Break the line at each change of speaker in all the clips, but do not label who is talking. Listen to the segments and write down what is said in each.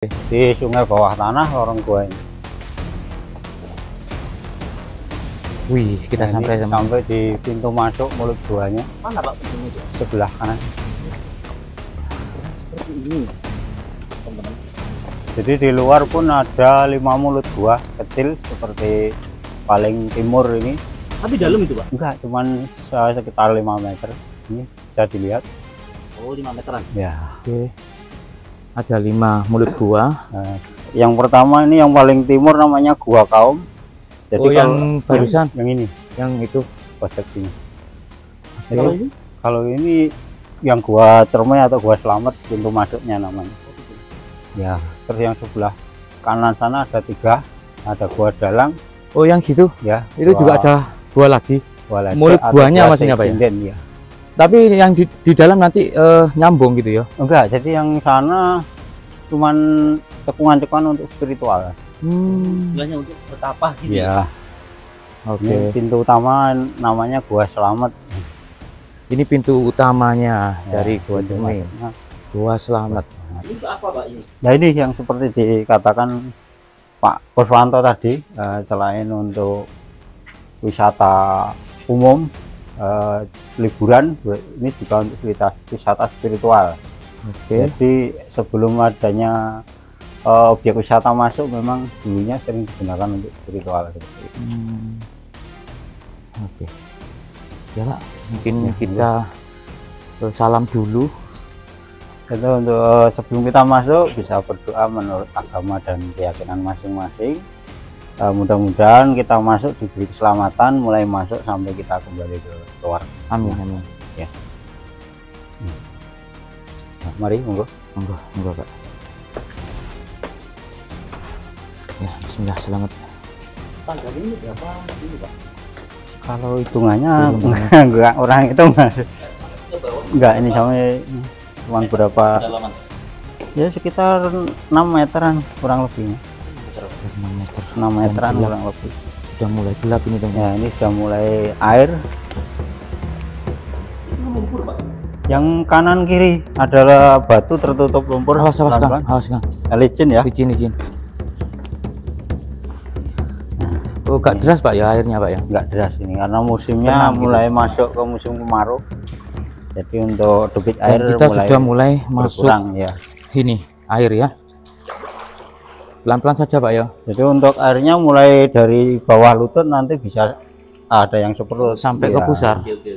Di sungai bawah tanah lorong gua ini.
Wih, kita sampai
di pintu masuk mulut guanya.
Mana Pak pintunya itu?
Sebelah kanan.
Seperti ini, teman-teman.
Jadi di luar pun ada 5 mulut gua kecil seperti paling timur ini.
Tapi dalam itu Pak?
Enggak, cuman sekitar 5 meter. Ini bisa dilihat.
Oh, 5 meteran.
Ya.
Oke. Ada 5 mulut gua.
Nah, yang pertama ini yang paling timur namanya Gua Kaum. Jadi
Oh, yang barusan,
yang ini,
yang itu.
konsep ini.
Kalau ini?
Kalau ini yang Gua Cermai atau Gua Selamat, pintu masuknya namanya. Ya, terus yang sebelah kanan sana ada 3, ada Gua Dalang.
Oh, yang situ.
Ya,
Itu juga ada gua lagi.
Gua Lecek
Mulut
atau
guanya
Gua
maksudnya Pak ya?
Sinden, ya.
Tapi yang di dalam nanti nyambung gitu ya.
Enggak, jadi yang sana cuman cekungan-cekungan untuk spiritual.
Istilahnya untuk betapa gitu.
Ya.
Oke.
Ini pintu utama namanya Gua Selamat.
Ini pintu utamanya
Ya,
dari Gua
pintu
Cermai.
masuknya.
Gua Selamat.
Ini untuk apa Pak ini?
Nah, ini yang seperti dikatakan Pak Kuswanto tadi, selain untuk wisata umum, liburan, ini juga untuk wisata spiritual.
Oke.
Jadi sebelum adanya objek wisata masuk, memang dulunya sering digunakan untuk spiritual seperti itu.
Oke. Ya Pak, mungkin kita salam dulu.
Itu untuk sebelum kita masuk bisa berdoa menurut agama dan keyakinan masing-masing. Mudah-mudahan kita masuk diberi keselamatan mulai masuk sampai kita kembali ke keluar.
Amin, amin.
Ya. Nah, mari monggo.
Monggo Pak. Ya, bismillah, selamat.
Tanggal ini berapa ini Pak?
Kalau hitungannya enggak orang itu enggak ini sampai cuma berapa,
Kedalaman.
ya sekitar 6 meteran kurang lebihnya. 6 meteran
gelap.
kurang lebih.
Sudah mulai gelap ini teman.
Ya, ini sudah mulai air.
Ini lumpur Pak.
Yang kanan kiri adalah batu tertutup lumpur.
Awas Kang,
pelan-pelan.
awas Kang.
Licin ya.
Izin. Oh, gak deras Pak ya airnya Pak ya?
Enggak deras ini karena musimnya
Tenang gitu.
mulai masuk ke musim kemarau. Jadi untuk debit
Dan
air
kita sudah mulai masuk
berkurang ya.
ini air ya. Pelan-pelan saja Pak ya.
Jadi untuk airnya mulai dari bawah lutut nanti bisa ada yang seperut
Sampai
ya.
ke pusar.
Oke.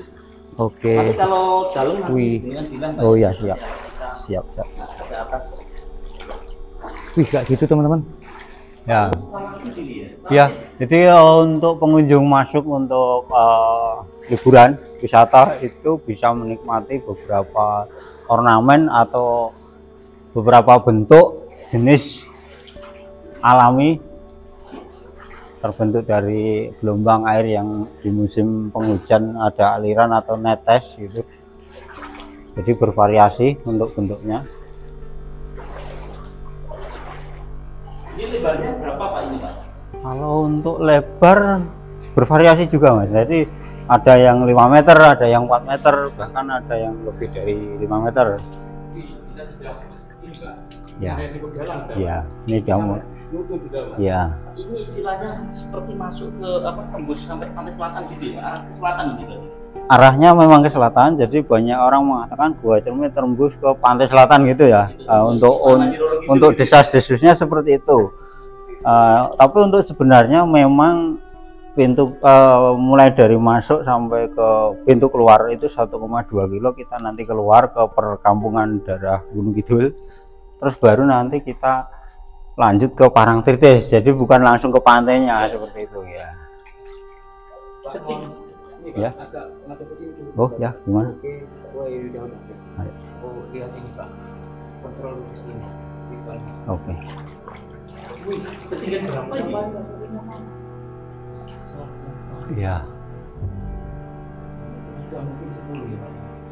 Oke.
Tapi kalau dalam nanti
Wih.
dengan bilang Pak.
Oh ya, siap. Siap.
Ke atas.
Wih, kayak gitu teman-teman.
Ya. Ya, jadi untuk pengunjung masuk untuk liburan wisata itu bisa menikmati beberapa ornamen atau beberapa bentuk jenis alami terbentuk dari gelombang air yang di musim penghujan ada aliran atau netes gitu. Jadi bervariasi untuk bentuknya.
Ini lebarnya berapa Pak ini Pak?
Kalau untuk lebar bervariasi juga Mas. Jadi ada yang 5 meter, ada yang 4 meter, bahkan ada yang lebih dari 5 meter. Ya, ya, ini jamu. Ya,
Ini istilahnya seperti masuk ke apa tembus sampai pantai selatan gitu ya, arah ke selatan gitu.
arahnya memang ke selatan. Jadi banyak orang mengatakan Gua Cermai tembus ke pantai selatan gitu ya. Untuk desas-desusnya seperti itu. Tapi untuk sebenarnya memang pintu mulai dari masuk sampai ke pintu keluar itu 1,2 kilo kita nanti keluar ke perkampungan daerah Gunung Kidul, terus baru nanti kita lanjut ke Parangtritis. Jadi bukan langsung ke pantainya seperti itu ya. Ya. Oh ya, gimana? Oke.
Ketinggian berapa ini?
Ya.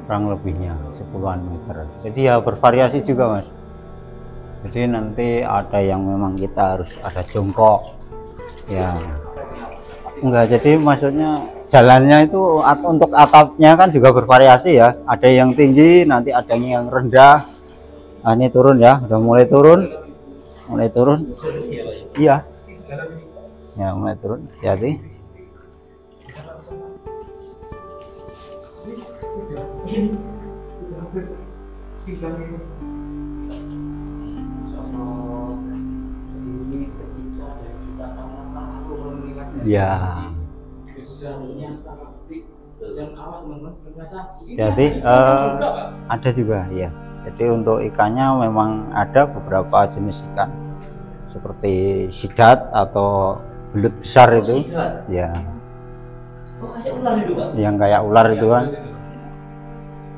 Kurang lebihnya 10-an meter. Jadi ya bervariasi juga Mas. Jadi nanti ada yang memang kita harus ada jongkok. Ya. Enggak, jadi maksudnya jalannya itu untuk atapnya kan juga bervariasi ya. Ada yang tinggi, nanti ada yang rendah. Nah, ini turun ya, udah mulai turun. mulai turun.
Iya, Pak ya.
Iya. Ya, mulai turun. Hati-hati. Ya. Jadi ada juga ya. Jadi untuk ikannya memang ada beberapa jenis ikan seperti sidat atau belut besar itu.
Sidat.
Ya.
Oh, kayak ular itu, Pak.
Yang kayak ular itu kan.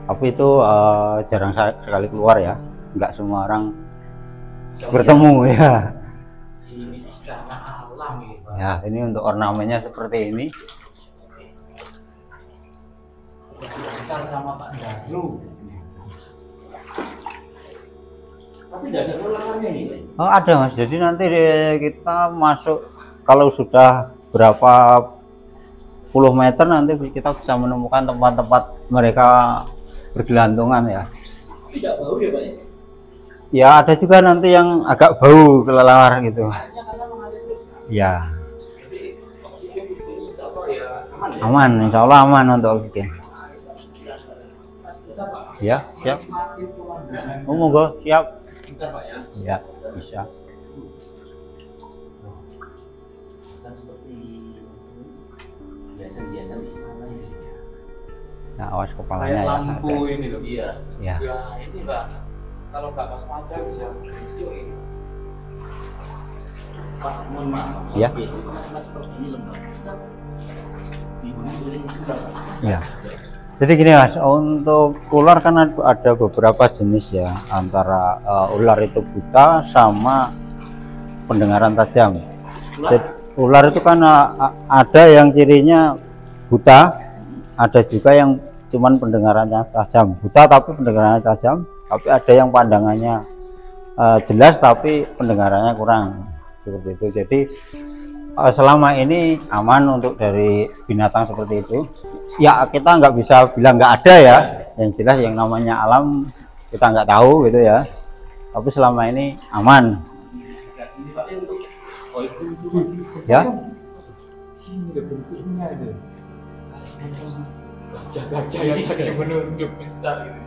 Tapi itu jarang sekali keluar ya. Nggak semua orang bertemu ya.
Ini istana alam ini, Pak.
Ya, ini untuk ornamennya seperti ini.
Kita sama Pak Daru. Tapi tidak ada ularnya ini, Pak.
Oh, ada Mas. Jadi nanti kita masuk kalau sudah berapa puluh meter nanti kita bisa menemukan tempat-tempat mereka bergelantungan ya.
Tidak bau ya, Pak ya?
Ya, ada juga nanti yang agak bau kelelawar gitu.
Airnya karena mengalir terus.
Ya,
Jadi oksigen di sini insya Allah ya aman ya.
aman, insya Allah aman untuk oksigen.
Mas, bentar, Pak.
Ya, siap.
Makin pemandangan.
Oh, monggo, siap.
Bentar, Pak ya.
Ya, bisa.
Dan seperti biasa-biasa di istana ini.
Nah, awas kepalanya
Kayak
ya.
lampu ini loh.
Iya.
Ya.
Ya ini Mbak, kalau nggak waspada bisa hijau ini.
Pak, mohon maaf.
Ya.
Itu karena seperti ini lembab. Boleh juga, Pak.
Ya. Jadi gini Mas, untuk ular kan ada beberapa jenis ya, antara ular itu buta sama pendengaran tajam. Jadi, ular itu kan ada yang cirinya buta, ada juga yang cuman pendengarannya tajam. Buta tapi pendengarannya tajam, tapi ada yang pandangannya jelas tapi pendengarannya kurang, seperti itu. Jadi selama ini aman untuk dari binatang seperti itu. Ya kita nggak bisa bilang nggak ada ya, yang jelas yang namanya alam kita nggak tahu gitu ya, tapi selama ini aman
Ini Pak untuk oh itu
ya.
Ini ada bentuknya itu. Gajah-gajah yang sedang menunduk besar gitu.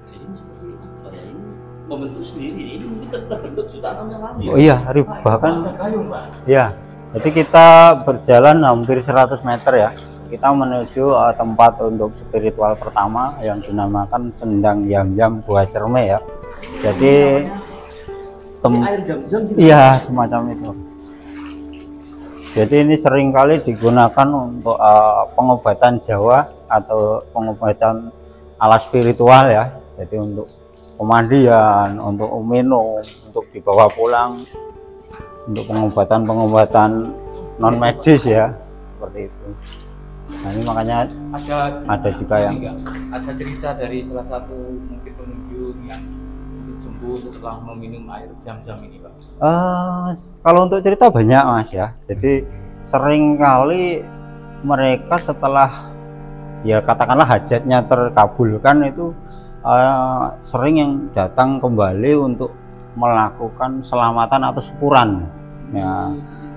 jadi seperti apa ya ini membentuk sendiri ini mungkin terbentuk jutaan tahun yang lalu ya.
Oh iya, bahkan
Ada kayu Mbak.
ya. Jadi kita berjalan hampir 100 meter ya, kita menuju tempat untuk spiritual pertama yang dinamakan Sendang Yam-Yam Gua Cerme ya. Jadi
Air jam-jam gitu.
iya semacam itu. Jadi ini seringkali digunakan untuk pengobatan Jawa atau pengobatan ala spiritual ya. Jadi untuk pemandian, untuk minum, untuk dibawa pulang, untuk pengobatan non medis ya, seperti itu. Nah ini makanya ada juga yang
enggak? Ada cerita dari salah satu mungkin pengunjung yang mungkin sembuh setelah meminum air jam-jam ini Pak.
kalau untuk cerita banyak Mas ya. Jadi sering kali mereka setelah ya katakanlah hajatnya terkabulkan itu sering yang datang kembali untuk melakukan selamatan atau syukuran ya.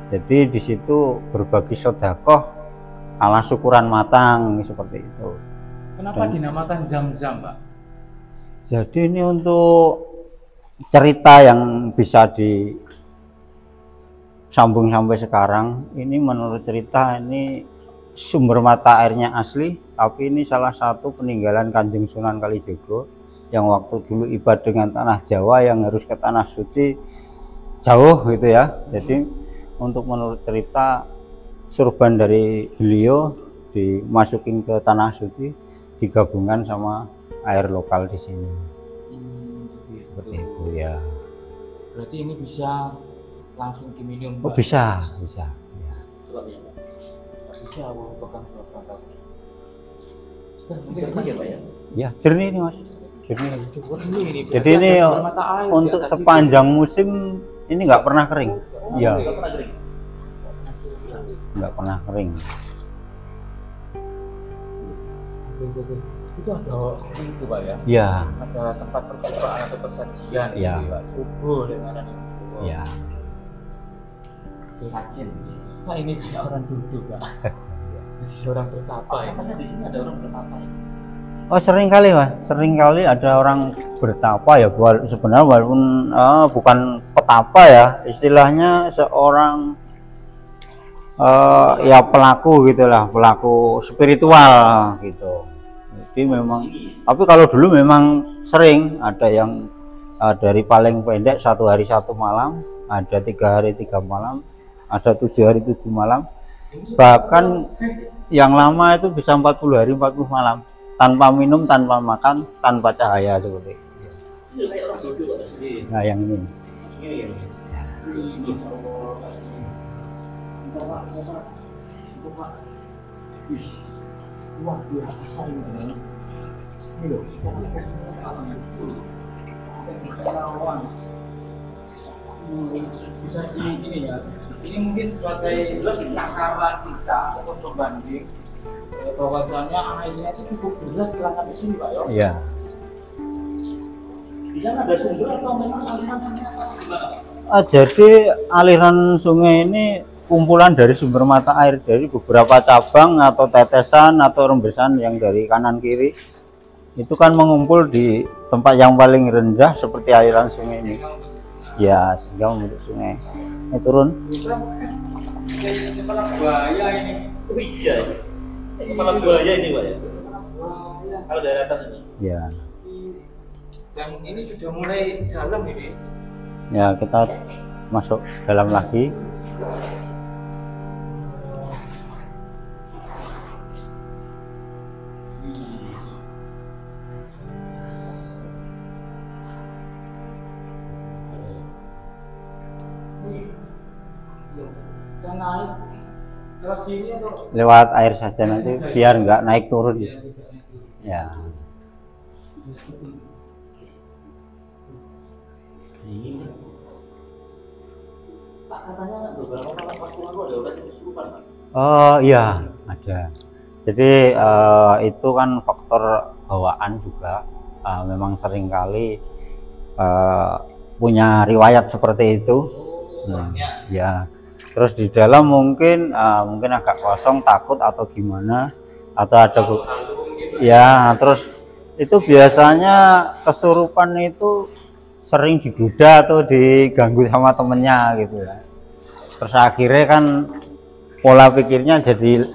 Jadi di situ berbagi sedekah ala syukuran matang seperti itu.
Kenapa dinamakan zam-zam Pak?
Jadi ini untuk cerita yang bisa disambung sampai sekarang. Ini menurut cerita ini sumber mata airnya asli, tapi ini salah satu peninggalan Kanjeng Sunan Kalijaga yang waktu dulu ibadah dengan tanah Jawa yang harus ke tanah suci jauh gitu ya. Jadi untuk menurut cerita surban dari beliau dimasukin ke tanah suci digabungkan sama air lokal di sini. Seperti itu ya.
Berarti ini bisa langsung diminum
Oh
Pak?
bisa ya.
Coba ya, Pak.
Bisa aku pegang berapa
Mungkin ya, Pak ya.
Ya jernih ini Mas, jernih.
ini.
Jadi ini untuk sepanjang musim ini nggak pernah kering. Iya,
Nggak pernah kering.
nggak pernah kering.
Itu ada itu Pak ya?
Ya,
Ada tempat percobaan atau persajian
Iya.
gitu ya? Subuh dengan orang yang Jawa.
ya.
Sajin.
Pak ini kayak orang duduk Pak. Orang bertapa ya.
Katanya di sini ada orang bertapa ya.
Oh sering kali mas, sering kali ada orang bertapa ya. Sebenarnya walaupun bukan petapa ya, istilahnya seorang ya pelaku gitulah, pelaku spiritual gitu. Jadi memang, tapi kalau dulu memang sering ada yang dari paling pendek 1 hari 1 malam, ada 3 hari 3 malam, ada 7 hari 7 malam, bahkan yang lama itu bisa 40 hari 40 malam. Tanpa minum, tanpa makan, tanpa cahaya seperti itu.
Ini kayak orang duduk Pak.
Nah yang ini.
Ini ya. Ini. Wih, luar biasa ini. Ini loh,
Bisa di ini ya. Ini mungkin sebagai cakaran kita atau pembanding bahwasannya airnya itu cukup deras kelangkan di sini Pak ya.
Iya.
di sana ada sumber atau memang aliran sungai atau gimana?
Jadi aliran sungai ini kumpulan dari sumber mata air dari beberapa cabang atau tetesan atau rembesan yang dari kanan kiri itu kan mengumpul di tempat yang paling rendah seperti aliran sungai ini. Ya, sehingga membentuk sungai. Ini turun.
Kayak kepala buaya ini.
Oh iya, ini kepala buaya ini Pak ya? Kalau dari atas ini?
Ya.
Dan ini sudah mulai dalam ini.
Ya, kita masuk dalam lagi.
Dan naik lewat sini atau
Lewat air saja nanti biar nggak naik turun. Ya.
Pak katanya beberapa malam waktu lalu ada orang yang kesurupan Pak.
Oh iya, ada. Jadi itu kan faktor bawaan juga. Memang seringkali punya riwayat seperti itu. Ya. Terus di dalam mungkin agak kosong, takut atau gimana, atau ada ya. Terus itu biasanya kesurupan itu sering digoda atau diganggu sama temennya gitu ya. Terus akhirnya kan pola pikirnya jadi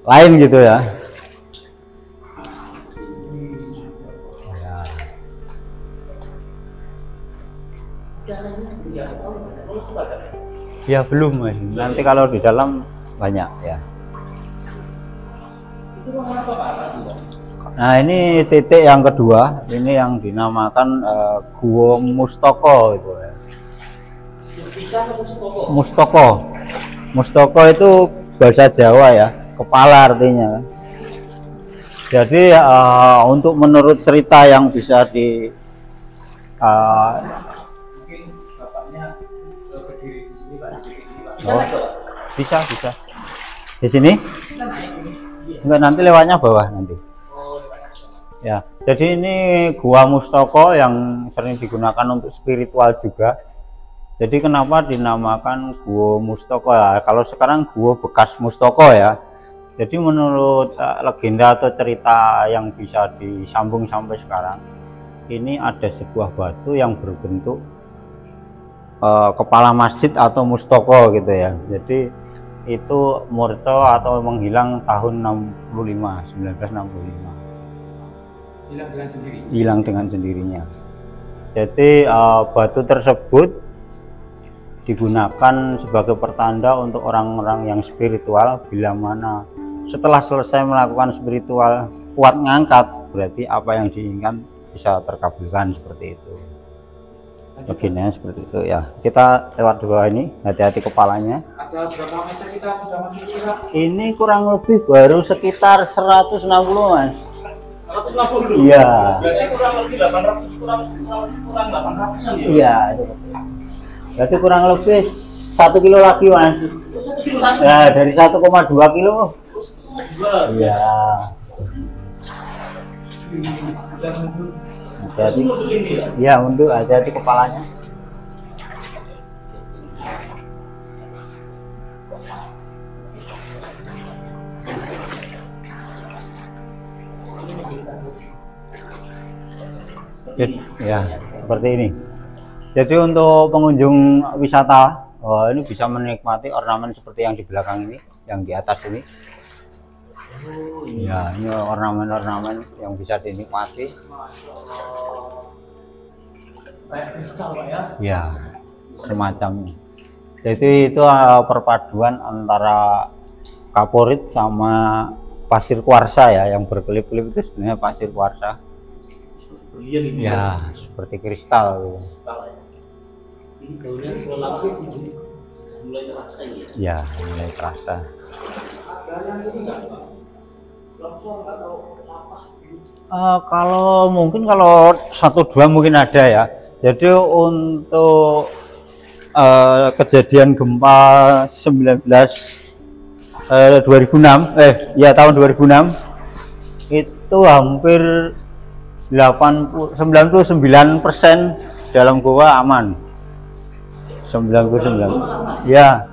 lain gitu ya. Ya belum Mas. Nanti kalau di dalam banyak ya.
Itu ruangan apa Pak?
Nah ini titik yang kedua, ini yang dinamakan Gua Mustoko itu ya.
Mustika atau Mustoko?
Mustoko. Mustoko itu bahasa Jawa ya, kepala artinya. Jadi untuk menurut cerita yang bisa di
mungkin bapaknya berdiri di sini Pak, di sini Pak.
Bisa naik Pak?
bisa di sini
Kita naik ini.
enggak, nanti lewatnya bawah nanti ya. Jadi ini Gua Mustoko yang sering digunakan untuk spiritual juga. Jadi kenapa dinamakan Gua Mustoko ya? Kalau sekarang Gua bekas Mustoko ya. Jadi menurut legenda atau cerita yang bisa disambung sampai sekarang, ini ada sebuah batu yang berbentuk kepala masjid atau mustoko gitu ya. Jadi itu murca atau menghilang tahun 1965.
Hilang dengan sendiri.
Hilang dengan sendirinya. Jadi batu tersebut digunakan sebagai pertanda untuk orang-orang yang spiritual. Bila mana setelah selesai melakukan spiritual kuat ngangkat, berarti apa yang diinginkan bisa terkabulkan, seperti itu. Begini seperti itu ya. Kita lewat dua ini, hati-hati kepalanya.
Ada berapa meter kita sudah masuk kira?
Ini kurang lebih baru sekitar 160 Mas.
160.
Iya.
Berarti kurang lebih 800 kurang 800-an ya?
Iya, itu betul. Berarti kurang lebih 1 kilo lagi Mas.
1 kilo lagi.
Ya, dari 1,2 kilo.
Juga.
Iya. Hati-hati. Iya, untuk hati-hati kepalanya. Ya, seperti ini. Jadi untuk pengunjung wisata, ini bisa menikmati ornamen seperti yang di belakang ini, yang di atas ini. Ya, ini ornamen-ornamen yang bisa dinikmati.
Kayak kristal Pak ya?
Ya, semacamnya. Jadi itu perpaduan antara kaporit sama pasir kuarsa ya, yang berkelip-kelip itu sebenarnya pasir kuarsa.
Berlian itu
Ya, seperti kristal.
kristal ya. Ini gaulnya kalau lama itu mulai terasa ya.
Ya, mulai terasa.
Ada yang ini nggak Pak? Longsor atau apa?
Kalau mungkin kalau 1-2 mungkin ada ya. Jadi untuk kejadian gempa 2006 itu hampir 99% dalam gua aman. 99. Ya.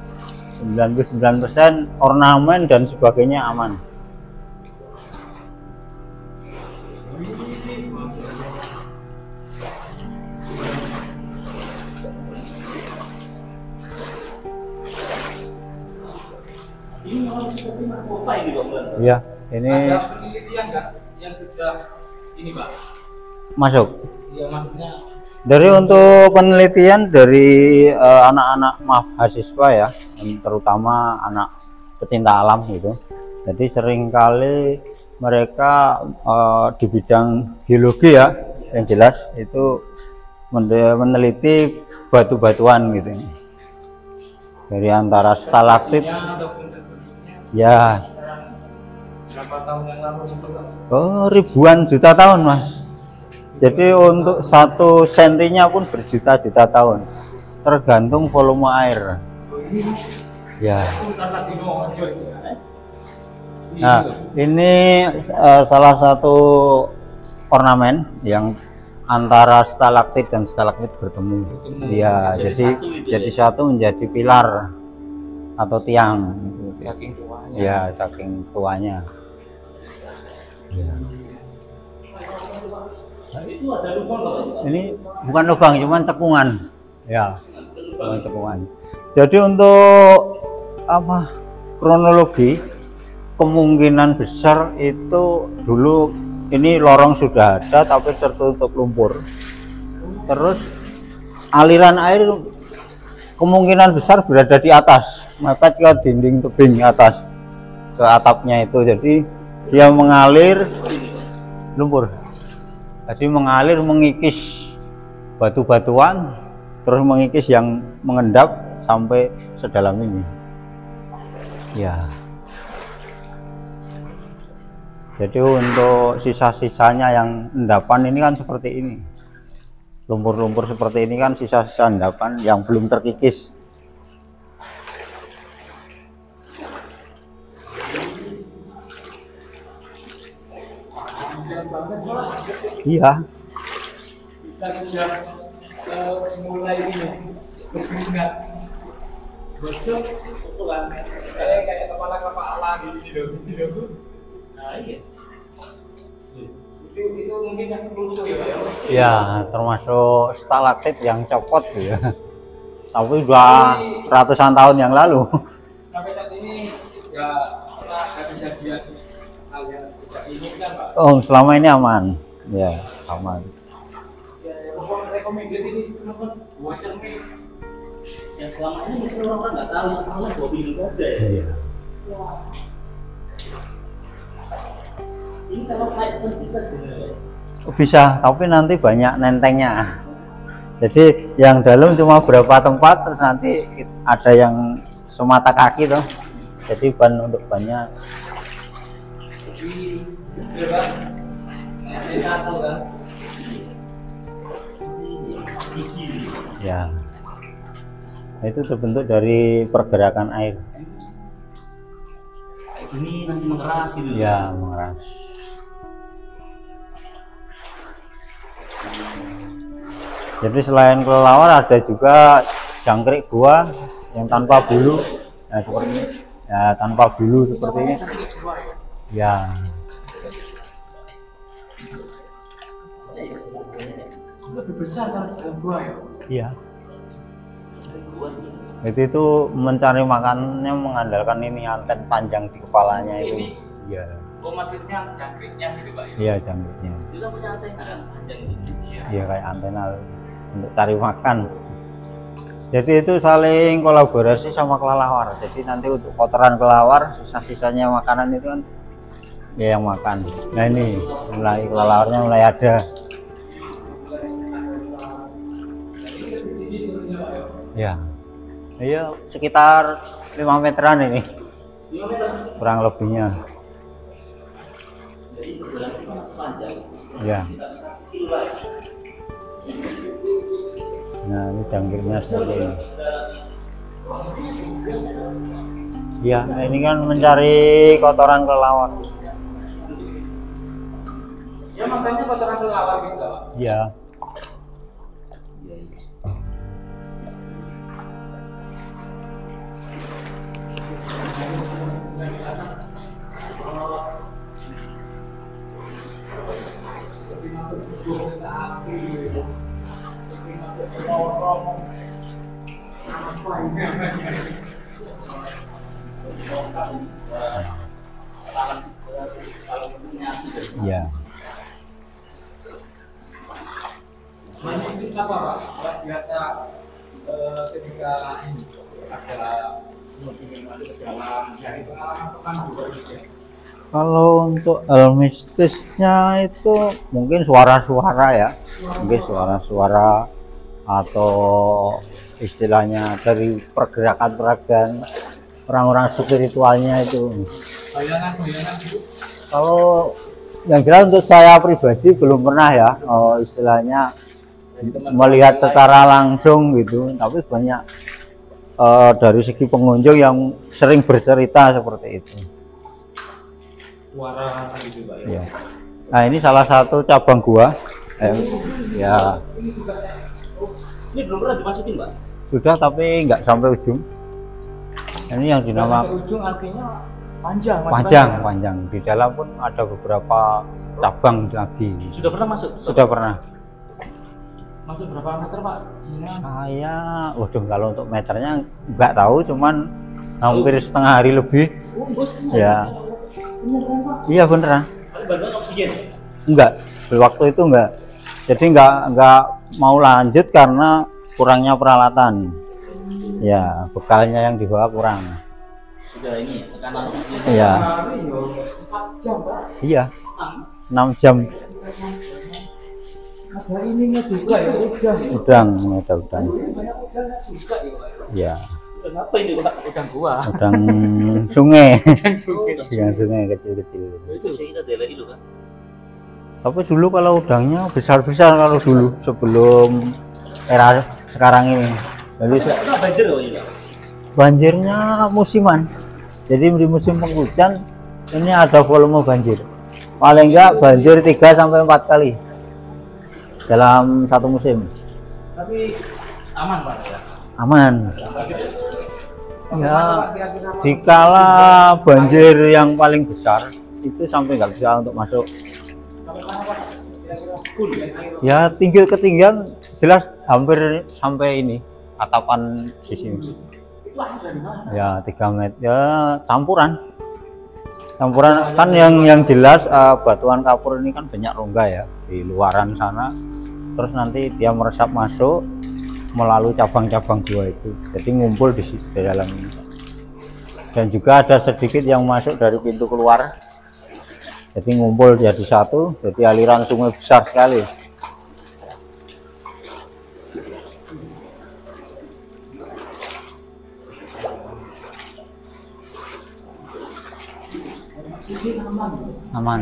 99% ornamen dan sebagainya aman.
Ini memang seperti mahkota ini Bang.
Iya, ini
Ada penelitian nggak yang sudah ini Pak?
masuk.
Ya maksudnya
Dari untuk penelitian dari anak-anak mahasiswa ya, terutama anak pecinta alam gitu. Jadi seringkali mereka di bidang geologi ya, yang jelas itu meneliti batu-batuan gitu. Dari antara stalaktit, ya,
berapa tahun yang lalu seperti
ribuan juta tahun mas. Jadi untuk 1 sentinya pun berjuta-juta tahun, tergantung volume air. Ya. Nah, ini salah satu ornamen yang antara stalaktit dan stalagmit bertemu. Ya, jadi satu menjadi pilar atau tiang.
Saking tuanya.
Ya, saking tuanya. Ya.
Itu ada lubang Bang.
Ini bukan lubang, cuman cekungan. Ya, cuman cekungan. Jadi untuk apa kronologi kemungkinan besar itu dulu ini lorong sudah ada tapi tertutup lumpur. Terus aliran air kemungkinan besar berada di atas, mepet ke dinding tebing atas, ke atapnya itu. Jadi dia mengalir lumpur. Jadi mengalir mengikis batu-batuan, terus mengikis yang mengendap sampai sedalam ini. Ya. Jadi untuk sisa-sisanya yang endapan ini kan seperti ini. Lumpur-lumpur seperti ini kan sisa-sisa endapan yang belum terkikis. Iya.
kita sudah mulai ini berkeringat bocor pukulan kayak kepala kepala gitu.
Nah, iya.
Itu mungkin yang runtuh ya Pak?
Ya, termasuk stalaktit yang copot gitu ya. Tapi udah ratusan tahun yang lalu.
Sampai saat ini nggak pernah ada kejadian hal yang tidak diinginkan Pak.
Oh, selama ini aman. Ya, aman.
Ya, recommended ini teman-teman buat cermin.
Yang selama ini mungkin orang-orang nggak tahu, yang tahu bawa pintu saja ya.
Iya.
Ini kalau kayak kan bisa sebenarnya.
Bisa, tapi nanti banyak nentengnya. Jadi yang dalam cuma berapa tempat, terus nanti ada yang semata kaki tuh. Jadi ban untuk banyak.
Jadi, Pak, kita tahu kan?
Ya. Nah, itu terbentuk dari pergerakan air.
Kayak gini nanti mengeras gitu.
Ya, mengeras. Jadi selain kelelawar ada juga jangkrik gua yang tanpa bulu, nah seperti ini. Ya tanpa bulu seperti ini. Ya.
Lebih besar kalau dalam gua ya.
Iya. Itu mencari makannya mengandalkan ini anten panjang di kepalanya itu. Iya.
Oh maksudnya jangkriknya gitu Pak ya?
Iya jangkriknya.
Itu kan punya antena kan panjang gitu.
Iya kayak antena untuk cari makan. Jadi itu saling kolaborasi sama kelelawar. Jadi nanti untuk kotoran kelelawar, sisa-sisanya makanan itu kan ya yang makan. Nah ini mulai kelelawarnya mulai ada. Ya, iya sekitar 5 meteran ini, kurang lebihnya. Ya. Nah ini jangkirnya seperti ini. Ya, nah ini kan mencari kotoran kelelawar.
Ya makanya kotoran kelelawar gitu Pak.
Iya. Iya.
Manipis apa Pak? Biasa ketika ini ada masuk ke dalam dari pengalaman kan juga gitu ya.
Kalau untuk hal mistisnya itu mungkin suara-suara ya, mungkin suara-suara atau istilahnya dari pergerakan-pergerakan orang-orang spiritualnya itu.
Bayangan-bayangan itu.
Kalau yang jelas untuk saya pribadi belum pernah ya, istilahnya melihat secara langsung gitu, tapi banyak dari segi pengunjung yang sering bercerita seperti itu.
Suara gitu Pak ya.
Ya. Nah ini salah satu cabang gua. Ya
Ini belum pernah dimasukin Pak?
sudah tapi nggak sampai ujung. Ini yang
Sampai
dinamakan
ujung artinya panjang, masih
panjang. Di dalam pun ada beberapa cabang lagi.
Sudah pernah masuk?
Sudah pernah.
Masuk berapa meter Pak? Ini
Saya, waduh kalau untuk meternya nggak tahu, cuman hampir setengah hari lebih. Ya.
beneran Pak.
Iya beneran.
Tapi bantuan oksigen?
Enggak. Waktu itu enggak. Jadi nggak mau lanjut karena kurangnya peralatan. Ya, bekalnya yang dibawa kurang.
Sudah ini tekanan oksigen.
Iya.
Hari yo 4 jam Pak.
Iya. 6 jam.
Ada ininya juga ya, udah.
Udang.
Banyak udangnya juga ya Pak.
Iya.
Kenapa ini Pak?
Udang gua.
Udang sungai.
Udang sungai.
Udang sungai kecil-kecil.
Itu saya kita delay itu kan.
Tapi dulu kalau udangnya besar-besar kalau dulu sebelum era sekarang ini. Jadi
Itu banjir loh ini Pak.
banjirnya musiman. Jadi di musim penghujan ini ada volume banjir. Paling enggak banjir 3 sampai 4 kali dalam satu musim.
Tapi aman Pak ya.
Aman. Ya, dikala banjir yang paling besar itu sampai nggak bisa untuk masuk. Ya tinggi ketinggian jelas hampir sampai ini atapan di sini. Ya 3 meter. Ya campuran kan yang jelas batuan kapur ini kan banyak rongga ya di luaran sana. Terus nanti dia meresap masuk melalui cabang-cabang gua itu. Jadi ngumpul di dalam ini. Dan juga ada sedikit yang masuk dari pintu keluar. Jadi ngumpul jadi satu, jadi aliran sungai besar sekali. Aman.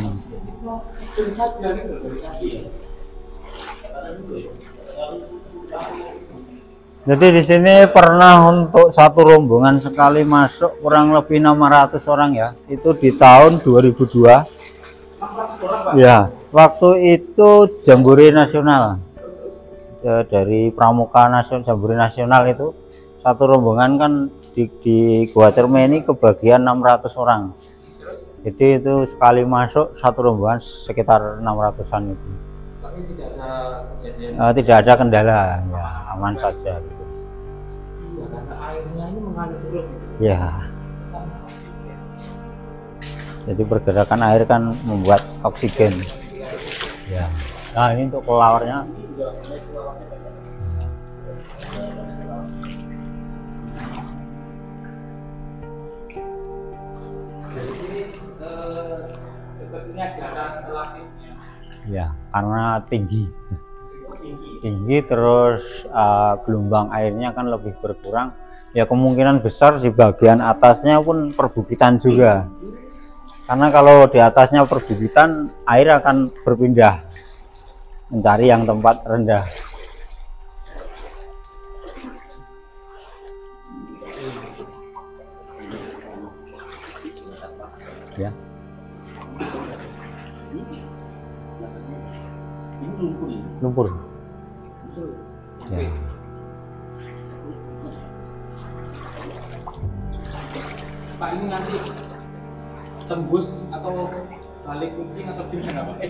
Jadi di sini pernah untuk satu rombongan sekali masuk kurang lebih 600 orang ya. Itu di tahun 2002. Ya, waktu itu Jambore Nasional. dari Pramuka Nasional Jambore Nasional itu satu rombongan kan di Gua Cerme ini kebagian 600 orang. Jadi itu sekali masuk satu rombongan sekitar 600-an itu.
Tapi tidak ada kejadian.
Tidak ada kendala, ya aman saja. Gitu.
Iya, karena airnya ini mengalir terus.
Ya. Jadi pergerakan air kan membuat oksigen. Ya. Nah ini untuk kelelawar-nya.
Sepertinya jarak relatifnya.
Ya, karena tinggi terus gelombang airnya kan lebih berkurang. Ya kemungkinan besar di bagian atasnya pun perbukitan juga. Karena kalau di atasnya perbukitan, air akan berpindah mencari yang tempat rendah. Ya. Lumpur. Ya.
Pak, ini nanti tembus atau balik mungkin atau gimana Pak?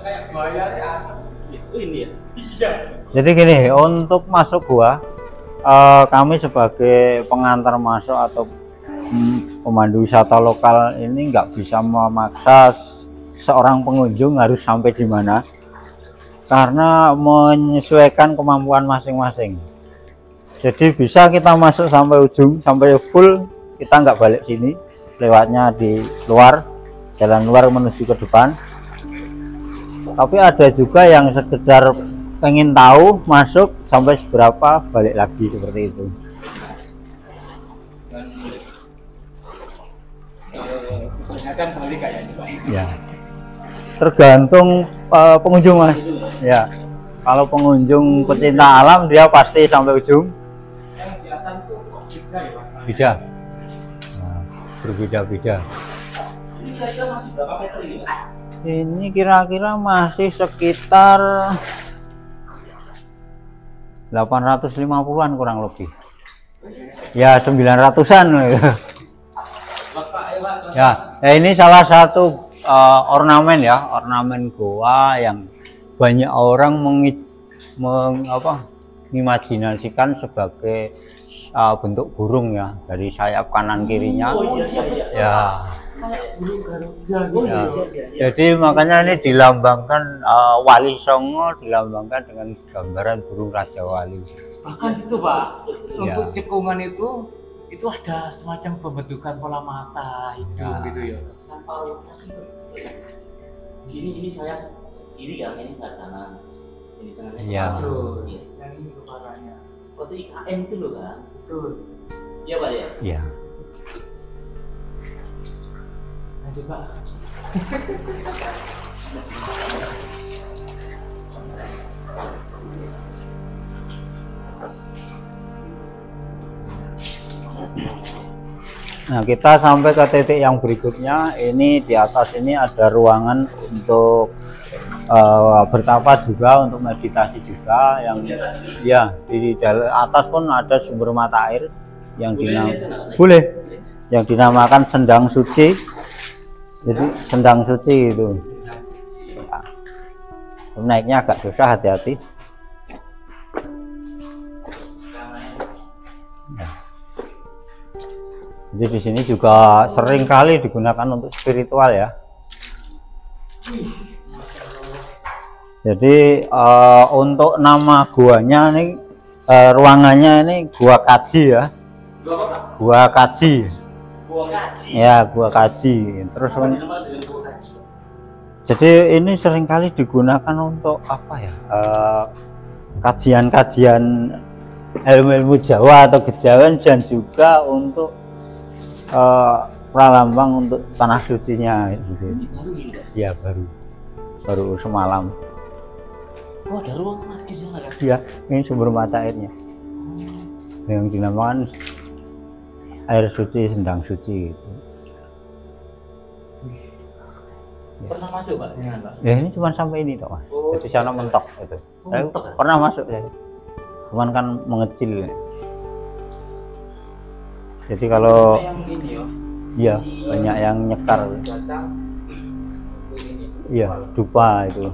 Kayak bayar ya itu ini ya. Iya.
Jadi gini, untuk masuk gua kami sebagai pengantar masuk atau pemandu wisata lokal ini nggak bisa memaksa seorang pengunjung harus sampai di mana, karena menyesuaikan kemampuan masing-masing. Jadi bisa kita masuk sampai ujung, sampai full, kita nggak balik sini, lewatnya di luar, jalan luar menuju ke depan. Tapi ada juga yang sekedar pengen tahu masuk sampai seberapa, balik lagi seperti itu.
Dan kebanyakan balik kayaknya Pak.
Ya, tergantung pengunjung Mas. Ya, kalau pengunjung pecinta alam dia pasti sampai ujung.
Yang di atas itu beda ya Pak?
Beda, nah, berbeda-beda.
Ini kira-kira masih berapa meter ini Pak?
Ini kira-kira masih sekitar 850-an kurang lebih. Ya 900-an.
Mas Pak, ya Pak.
Ya, ini salah satu ornamen ya, ornamen goa yang banyak orang mengimajinasikan sebagai bentuk burung ya, dari sayap kanan kirinya.
Oh iya.
Ya.
Kayak burung garuda
Oh
gitu.
iya.
Jadi makanya ini dilambangkan Wali Songo dilambangkan dengan gambaran burung Raja Wali.
Bahkan itu Pak,
Ya.
untuk cekungan itu ada semacam pembentukan pola mata hidung
Ya.
gitu ya.
Ini saya ini saya kanan. Ini tangannya.
Iya.
Betul.
Iya.
Yang ini kepalanya.
Seperti IKM itu loh kan.
Betul.
Iya Pak ya.
Ya.
Lanjut Pak.
Nah, kita sampai ke titik yang berikutnya. Ini di atas ini ada ruangan untuk bertapa juga, untuk meditasi juga. Yang ya di atas pun ada sumber mata air yang dinamakan Sendang Suci. Jadi Sendang Suci itu. Ya. Naiknya agak susah, hati-hati. Jadi di sini juga sering kali digunakan untuk spiritual ya. Jadi untuk nama guanya ini ruangannya ini Gua Kaji ya. Gua Kaji.
Gua Kaji.
Ya, Gua Kaji. Terus
Dinamakan dengan Gua Kaji.
jadi ini sering kali digunakan untuk apa ya? Kajian-kajian ilmu-ilmu Jawa atau kejawen, dan juga untuk pralambang untuk tanah sucinya gitu.
Ini baru ini Pak.
Ya baru semalam.
Oh ada ruang lagi sana kan?
Ya, ini sumber mata airnya yang dinamakan air suci Sendang Suci gitu.
Pernah masuk Pak dengan Pak?
Ya ini cuma sampai ini dok, Mas.
Oh,
Jadi sana mentok itu. Saya
mentok ya?
pernah masuk ya. Cuman kan mengecil. Jadi kalau
yang ini ya.
iya banyak yang nyekar.
Datang ini
Iya, dupa itu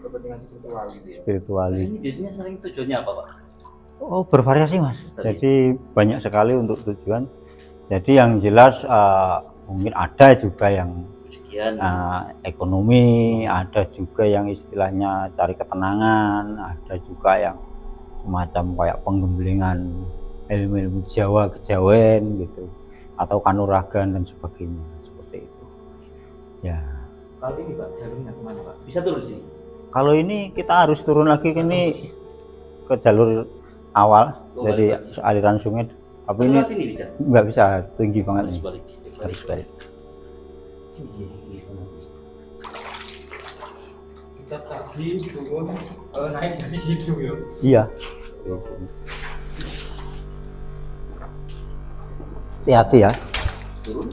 kepentingan spiritual gitu ya.
spiritualis.
Ini biasanya sering tujuannya apa Pak?
Oh bervariasi Mas. Jadi banyak sekali untuk tujuan. Jadi yang jelas mungkin ada juga yang
Sekian.
ekonomi, ada juga yang istilahnya cari ketenangan, ada juga yang semacam kayak penggembelingan ilmu-ilmu Jawa, kejawen gitu, atau kanuragan dan sebagainya seperti itu. Ya.
Kalau ini Pak, jalurnya kemana Pak?
Bisa turun sini.
Kalau ini kita harus turun lagi ke ini ke jalur awal dari aliran sungai. Tapi ini
Lewat sini bisa.
nggak bisa, tinggi banget
Harus
nih.
balik.
Harus balik.
Kita tadi turun naik dari situ ya.
Iya. Hati-hati ya.
Turun.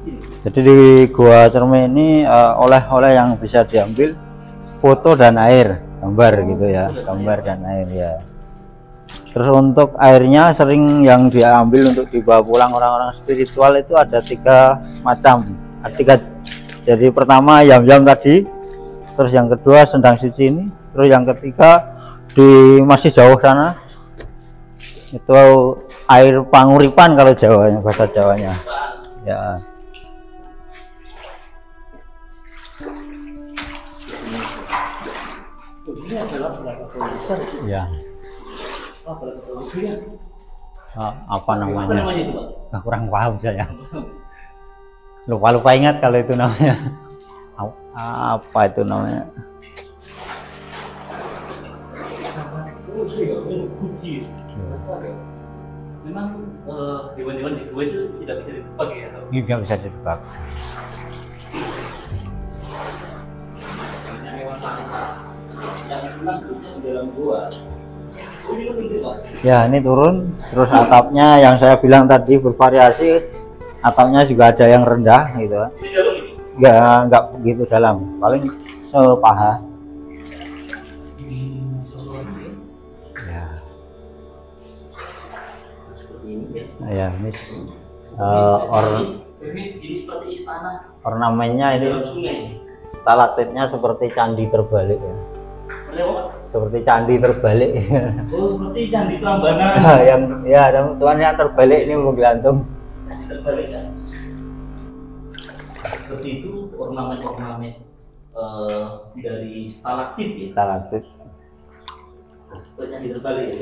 Sini.
Jadi di Gua Cerme ini oleh-oleh yang bisa diambil foto dan air, gambar gitu ya, gambar dan air ya. Terus untuk airnya sering yang diambil untuk dibawa pulang orang-orang spiritual itu ada 3 macam. Jadi pertama yam-yam tadi, terus yang kedua sendang suci ini, terus yang ketiga di masih jauh sana itu air panguripan kalau Jawanya, bahasa Jawanya. Ya.
Ini adalah Krakatau besar.
Ya.
Oh, Krakatau besar.
Apa
Apa
namanya?
namanya itu Pak?
Nah, kurang paham saya. Lupa ingat kalau itu namanya. Apa itu namanya?
Kunci. Memang hewan-hewan di gua itu tidak bisa ditebak ya.
Ini nggak bisa ditebak.
Yang memang hidupnya di dalam gua. Oh, ini lebih Pak.
Ya, ini turun. Terus atapnya yang saya bilang tadi bervariasi. Atapnya juga ada yang rendah gitu.
Ini dalam ini.
Nggak begitu dalam. Paling sepaha. Ya.
Seperti ini ya.
Ya, ini
Ini seperti istana
ornamennya
di
ini
dalam sungai.
stalaktitnya seperti candi terbalik ya.
Seperti apa Pak?
Seperti candi terbalik.
Oh, seperti candi Prambanan.
yang ya teman-teman yang terbalik ini menggelantung.
Candi terbalik ya. Seperti itu ornamen-ornamen dari stalaktit ya.
Stalaktit.
Oh, candi terbalik ya.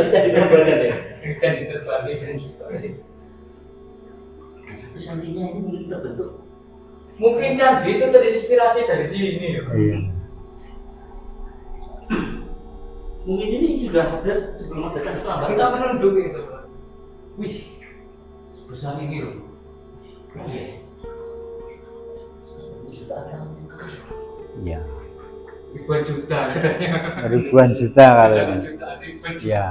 Candi Prambanan ya.
Jadi terbalik jadi.
Nah, satu candinya ini mungkin terbentuk.
Mungkin candi itu terinspirasi dari sini ya.
Iya.
Mungkin ini sudah ada sebelum ada candi Prambanan.
Kita menunduk itu. Wih, sebesar ini loh.
Iya. Sudah ada.
Iya.
Ribuan juta katanya.
Ribuan juta kalau ini.
Ribuan juta.
Ya.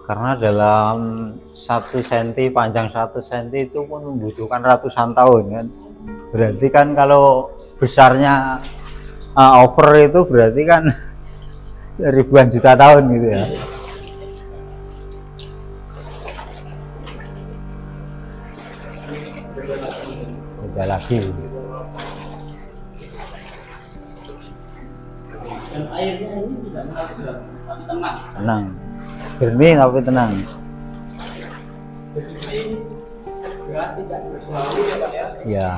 Karena dalam 1 cm panjang 1 cm itu pun membutuhkan ratusan tahun kan. Berarti kan kalau besarnya over itu berarti kan ribuan juta tahun gitu ya. Beda lagi.
Dan airnya ini tidak mengalir dalam, tapi tenang.
Tenang. Jernih tapi tenang.
Jadi ini segera tidak berbau ya Pak ya.
Ya.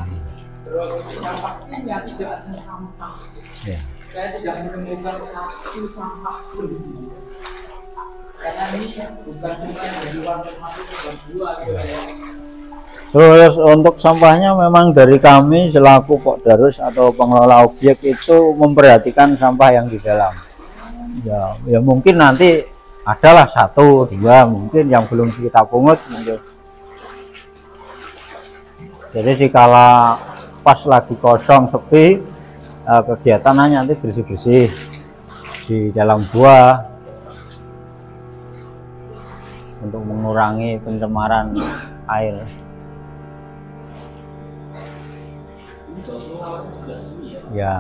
Terus yang pastinya tidak ada sampah.
Ya.
Saya tidak menemukan satu sampah pun di sini. Karena ini bukan cuma yang dari warga masuk ke dua gitu ya.
Terus untuk sampahnya memang dari kami selaku Pokdarus atau pengelola objek itu memperhatikan sampah yang di dalam. Ya mungkin nanti adalah 1, 2 mungkin yang belum kita pungut. Jadi dikala pas lagi kosong sepi, kegiatannya nanti bersih-bersih di dalam gua untuk mengurangi pencemaran air.
Ini soal pengawasan juga sini ya.
Ya,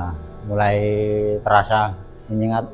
mulai terasa menyengat